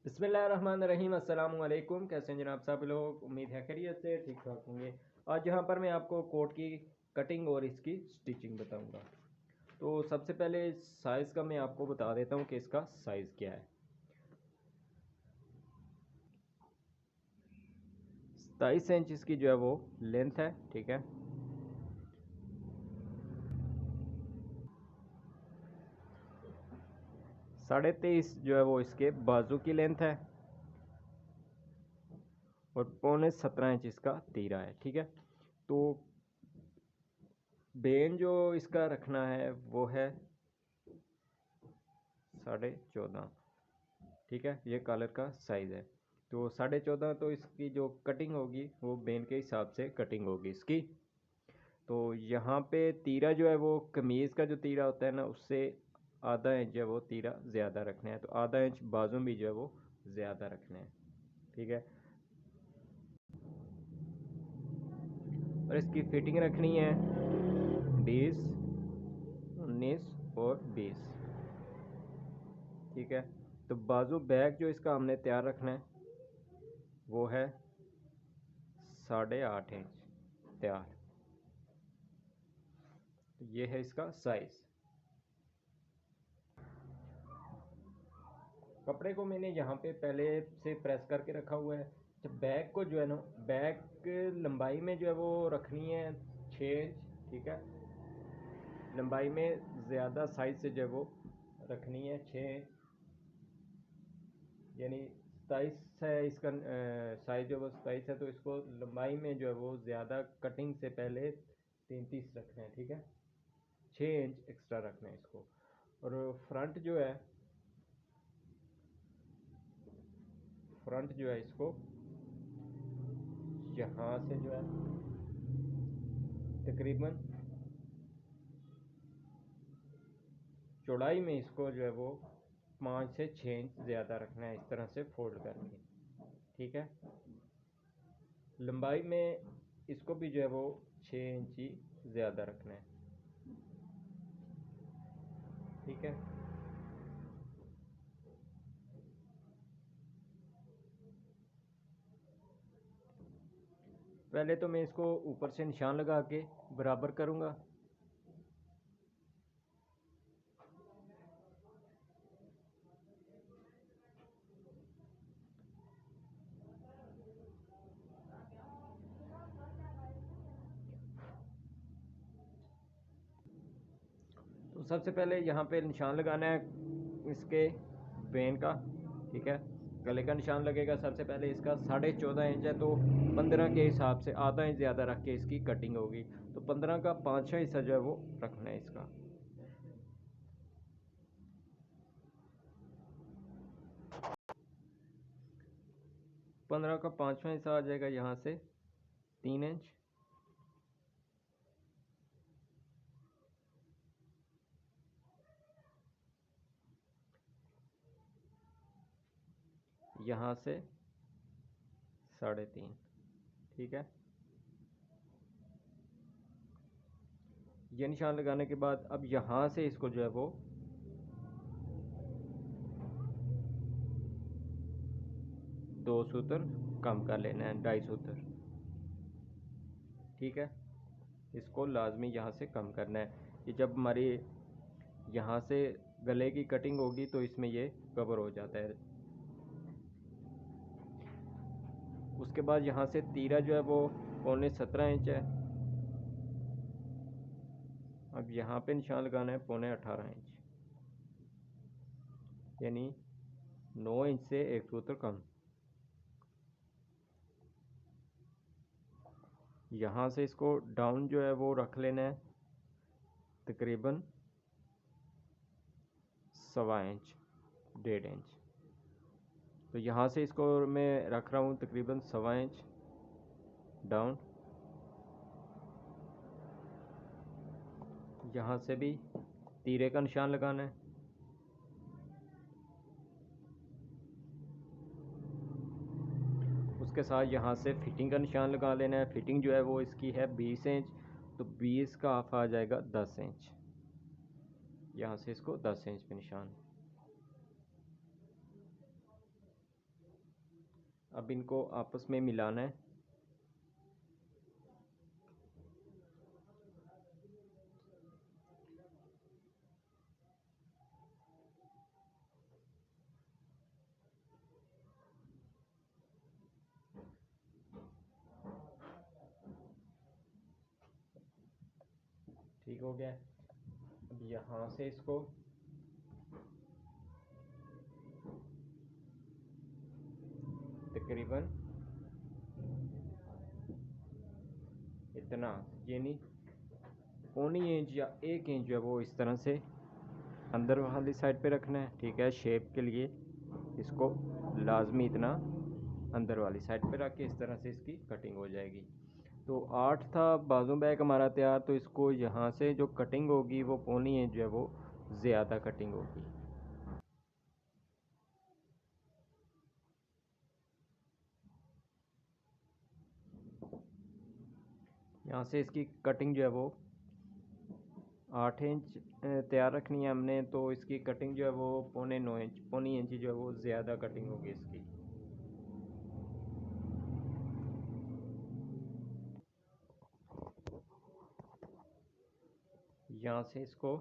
बिस्मिल्लाहिर्रहमानिर्रहीम। अस्सलाम वालेकुम। कैसे हैं जनाब सब लोग? उम्मीद है खैरियत से ठीक ठाक होंगे। आज यहाँ पर मैं आपको कोट की कटिंग और इसकी स्टिचिंग बताऊंगा। तो सबसे पहले साइज़ का मैं आपको बता देता हूँ कि इसका साइज़ क्या है। 27 इंच इसकी जो है वो लेंथ है, ठीक है। साढ़े 23 जो है वो इसके बाजू की लेंथ है और पौने 17 इंच इसका तीरा है, ठीक है। तो बेन जो इसका रखना है वो है 14.5, ठीक है। ये कॉलर का साइज़ है। तो 14.5 तो इसकी जो कटिंग होगी वो बेन के हिसाब से कटिंग होगी इसकी। तो यहाँ पे तीरा जो है वो कमीज़ का जो तीरा होता है ना, उससे आधा इंच जो है वो तीरा ज़्यादा रखना है। तो आधा इंच बाजू भी जो है वो ज़्यादा रखना है, ठीक है। और इसकी फिटिंग रखनी है 20, 19 और 20, ठीक है। तो बाजू बैक जो इसका हमने तैयार रखना है वो है 8.5 इंच तैयार। तो ये है इसका साइज़। कपड़े को मैंने यहाँ पे पहले से प्रेस करके रखा हुआ है। जब बैक को जो है ना, बैक लंबाई में जो है वो रखनी है 6 इंच, ठीक है। लंबाई में ज़्यादा साइज से जो है वो रखनी है 6 इंच, यानी 27 है इसका साइज जो वो 27 है। तो इसको लंबाई में जो है वो ज़्यादा कटिंग से पहले 33 रखना है, ठीक है। 6 इंच एक्स्ट्रा रखना है इसको। और फ्रंट जो है इसको यहाँ से जो है तकरीबन चौड़ाई में इसको जो है वो 5 से 6 इंच ज़्यादा रखना है, इस तरह से फोल्ड करके, ठीक है। लंबाई में इसको भी जो है वो 6 इंच ही ज़्यादा रखना है, ठीक है। पहले तो मैं इसको ऊपर से निशान लगा के बराबर करूँगा। तो सबसे पहले यहाँ पे निशान लगाना है इसके बेन का, ठीक है। गले का निशान लगेगा सबसे पहले। इसका 14.5 इंच है, तो 15 के हिसाब से आधा इंच ज़्यादा रख के इसकी कटिंग होगी। तो 15 का 5वां हिस्सा जो है वो रखना है इसका। 15 का 5वां हिस्सा आ जाएगा यहाँ से 3 इंच, यहाँ से 3.5, ठीक है। ये निशान लगाने के बाद अब यहाँ से इसको जो है वो 2 सूत्र कम कर लेना है, 2.5 सूत्र, ठीक है। इसको लाजमी यहाँ से कम करना है। ये जब हमारी यहाँ से गले की कटिंग होगी तो इसमें ये कवर हो जाता है। उसके बाद यहाँ से तीरा जो है वो 17.5 इंच है। अब यहाँ पे निशान लगाना है 18.5 इंच, यानी 9 इंच से 1 सूत्र कम। यहाँ से इसको डाउन जो है वो रख लेना है तकरीबन 1.25 इंच, 1.5 इंच। तो यहाँ से इसको मैं रख रहा हूँ तकरीबन 1.25 इंच डाउन। यहाँ से भी तीरे का निशान लगाना है। उसके साथ यहाँ से फिटिंग का निशान लगा लेना है। फिटिंग जो है वो इसकी है 20 इंच, तो 20 का हाफ आ जाएगा 10 इंच। यहाँ से इसको 10 इंच पे निशान। अब इनको आपस में मिलाना है। ठीक हो गया। अब यहाँ से इसको तकरीबन इतना, यानी पौनी इंच या 1 इंच जो है वो इस तरह से अंदर वाली साइड पे रखना है। ठीक है, शेप के लिए इसको लाजमी इतना अंदर वाली साइड पे रख के इस तरह से इसकी कटिंग हो जाएगी। तो 8 था बाजू बैक हमारा तैयार। तो इसको यहाँ से जो कटिंग होगी वो पौनी इंच जो है वो ज़्यादा कटिंग होगी। यहाँ से इसकी कटिंग जो है वो 8 इंच तैयार रखनी है हमने। तो इसकी कटिंग जो है वो पौनी इंच जो है वो ज़्यादा कटिंग होगी इसकी। यहाँ से इसको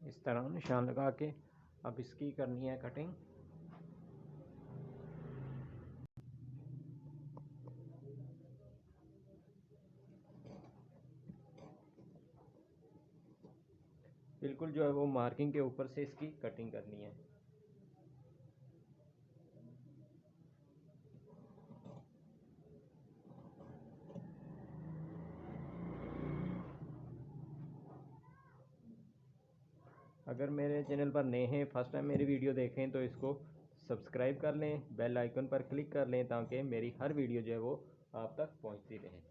इस तरह निशान लगा के अब इसकी करनी है कटिंग। बिल्कुल जो है वो मार्किंग के ऊपर से इसकी कटिंग करनी है। अगर मेरे चैनल पर नए हैं, फर्स्ट टाइम मेरी वीडियो देखें, तो इसको सब्सक्राइब कर लें, बेल आइकन पर क्लिक कर लें ताकि मेरी हर वीडियो जो है वो आप तक पहुंचती रहे।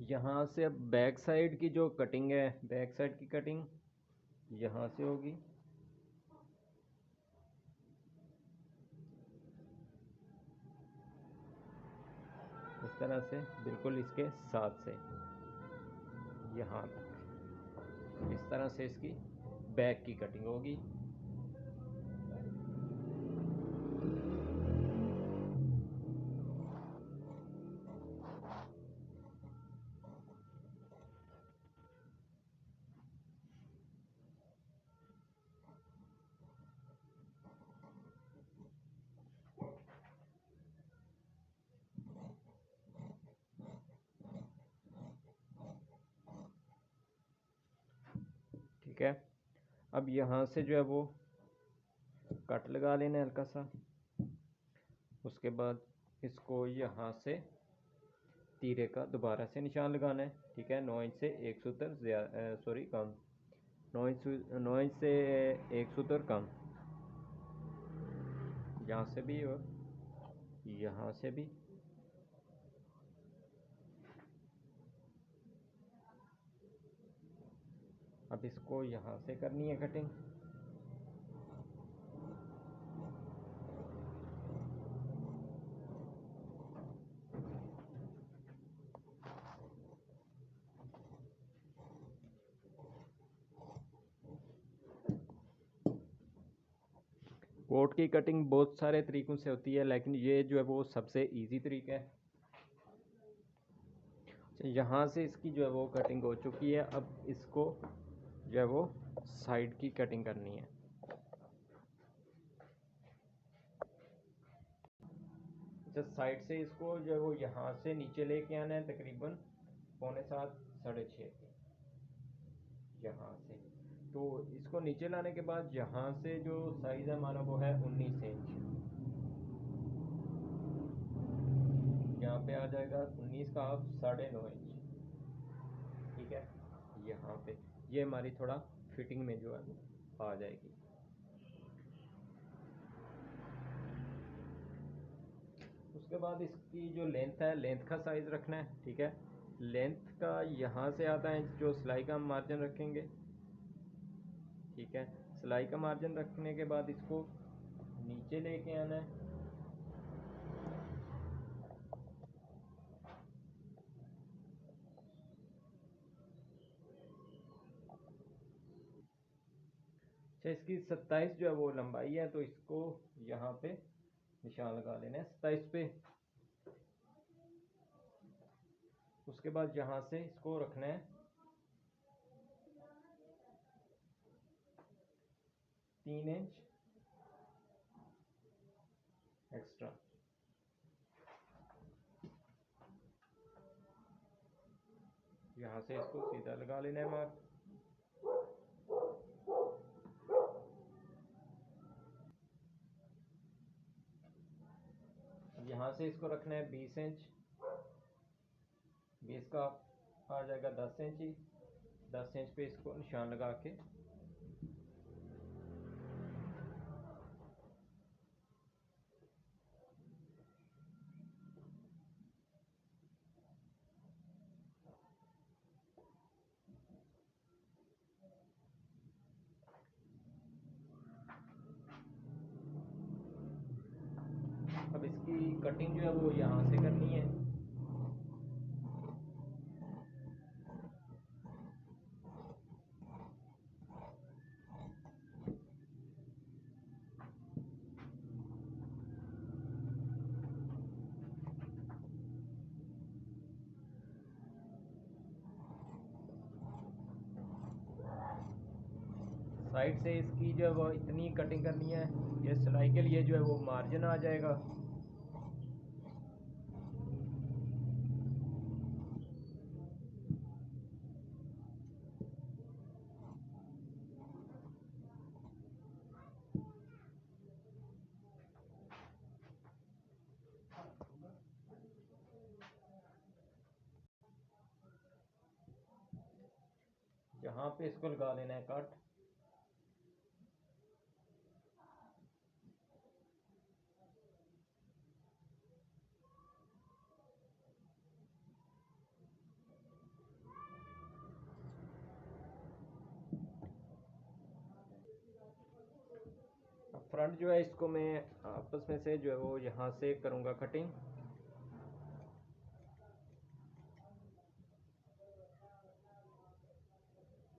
यहाँ से अब बैक साइड की जो कटिंग है, बैक साइड की कटिंग यहाँ से होगी। इस तरह से बिल्कुल इसके साथ से यहाँ तक इस तरह से इसकी बैक की कटिंग होगी। ठीक है, अब यहाँ से जो है वो कट लगा लेना है हल्का सा। उसके बाद इसको यहाँ से तीरे का दोबारा से निशान लगाना है। ठीक है, 9 इंच से एक सूत्र सॉरी कम, 9 इंच से एक सूत्र कम, यहाँ से भी और यहाँ से भी। अब इसको यहाँ से करनी है कटिंग। कोट की कटिंग बहुत सारे तरीक़ों से होती है, लेकिन ये जो है वो सबसे इजी तरीका है। यहाँ से इसकी जो है वो कटिंग हो चुकी है। अब इसको जो है वो साइड की कटिंग करनी है। अच्छा, साइड से इसको जो है वो यहाँ से नीचे लेके आना है तकरीबन 6.25 6.5 यहाँ से। तो इसको नीचे लाने के बाद यहाँ से जो साइज़ है हमारा वो है 19 इंच। यहाँ पे आ जाएगा 19 का हाफ 9.5 इंच। ठीक है, यहाँ पे ये हमारी थोड़ा फिटिंग में जो है वो आ जाएगी। उसके बाद इसकी जो लेंथ है, लेंथ का साइज़ रखना है। ठीक है, लेंथ का यहाँ से आता है जो सिलाई का हम मार्जिन रखेंगे। ठीक है, सिलाई का मार्जिन रखने के बाद इसको नीचे लेके आना है। अच्छा, इसकी 27 जो है वो लंबाई है, तो इसको यहाँ पे निशान लगा लेना है 27 पे। उसके बाद यहाँ से इसको रखना है 3 इंच एक्स्ट्रा। यहाँ से इसको सीधा लगा लेना है मार्क। यहाँ से इसको रखना है 20 इंच, 20 का आ जाएगा 10 इंच ही। 10 इंच पे इसको निशान लगा के अब इसकी कटिंग जो है वो यहाँ से करनी है। साइड से इसकी जो है वो इतनी कटिंग करनी है, ये सिलाई के लिए जो है वो मार्जिन आ जाएगा। यहाँ पे इसको लगा लेना है कट। अब फ्रंट जो है इसको मैं आपस में से जो है वो यहाँ से करूँगा कटिंग।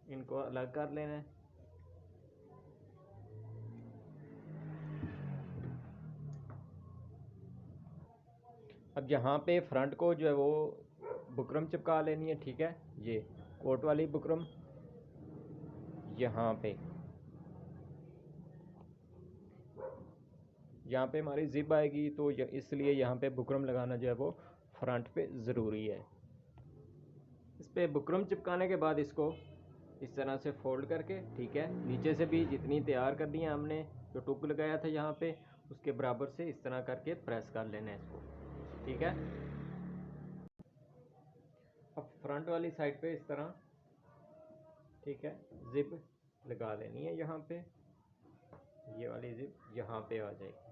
इनको अलग कर लेना है। अब यहाँ पे फ्रंट को जो है वो बुकरम चिपका लेनी है। ठीक है, ये कोट वाली बुकरम यहाँ पे हमारी जिप आएगी, तो इसलिए यहाँ पे बुकरम लगाना जो है वो फ्रंट पे ज़रूरी है। इस पे बुकरम चिपकाने के बाद इसको इस तरह से फोल्ड करके, ठीक है, नीचे से भी जितनी तैयार करनी है हमने जो टुक लगाया था यहाँ पे, उसके बराबर से इस तरह करके प्रेस कर लेना है इसको। ठीक है, अब फ्रंट वाली साइड पे इस तरह, ठीक है, जिप लगा लेनी है। यहाँ पे ये वाली जिप यहाँ पे आ जाएगी।